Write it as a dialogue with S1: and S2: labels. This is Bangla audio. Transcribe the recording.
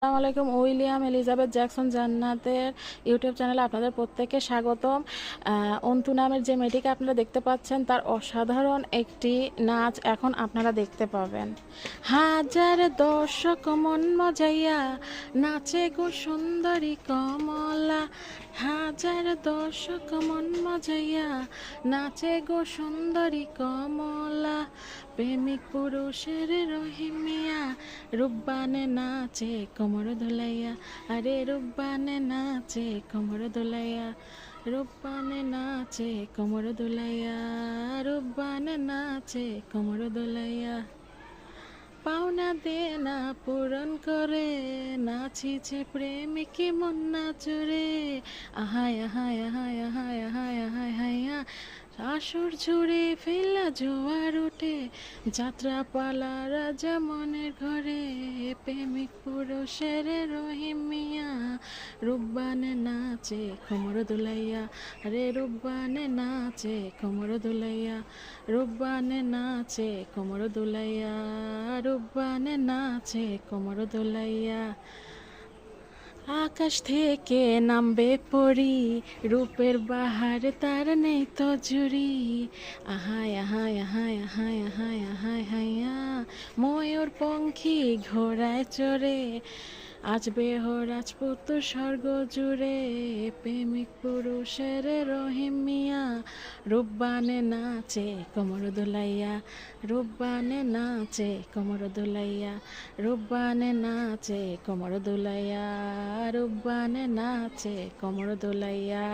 S1: আসসালামু আলাইকুম। উইলিয়াম এলিজাবেথ জ্যাকসন জান্নাতের ইউটিউব চ্যানেলে আপনাদের প্রত্যেককে স্বাগতম। অন্তু নামের যে মেয়েটিকে আপনারা দেখতে পাচ্ছেন, তার অসাধারণ একটি নাচ এখন আপনারা দেখতে পাবেন। হাজার দর্শক মন মজাইয়া নাচে গো সুন্দরী কমলা, হাজার দর্শক মন মজাইয়া নাচে গো সুন্দরী কমলা, প্রেমিক পুরুষের রহিমিয়া রূপবানে নাচে কোমর দোলাইয়া, আরে রূপবানে নাচে কোমর দোলাইয়া, রূপবানে নাচে কোমর দোলাইয়া, রূপবানে নাচে কোমর দোলাইয়া। পাওনা দেনা পূরণ করে নাচিছে প্রেমিকি মন নাচরে, আহায় আহায় আহায় আহায় আহায় আহায় হাইয়া, আসর ঝুড়ে ফেলা জোয়ার ওঠে, যাত্রা পালা রাজা মনের ঘরে, প্রেমিক পুরুষের রহিমিয়া রূপবানে নাচে কোমর দোলাইয়া, রে রূপবানে নাচে কোমর দোলাইয়া, রূপবানে নাচে কোমর দোলাইয়া, রূপবানে নাচে কোমর দোলাইয়া। আকাশ থেকে নামবে পরি, রূপের বাহার তার নেই তো জুড়ি, আহায় আহায় আহায় আহায় আহায় আহায় হাইয়া, ময়ূর পঙ্খী ঘোড়ায় চড়ে আসবে হো রাজপুত স্বর্গ জুড়ে, প্রেমিক পুরুষের রহিমিয়া রূপবানে নাচে কোমর দোলাইয়া, রূপবানে নাচে কোমর দোলাইয়া, রূপবানে নাচে কোমর দোলাইয়া, রূপবানে নাচে কোমর দোলাইয়া।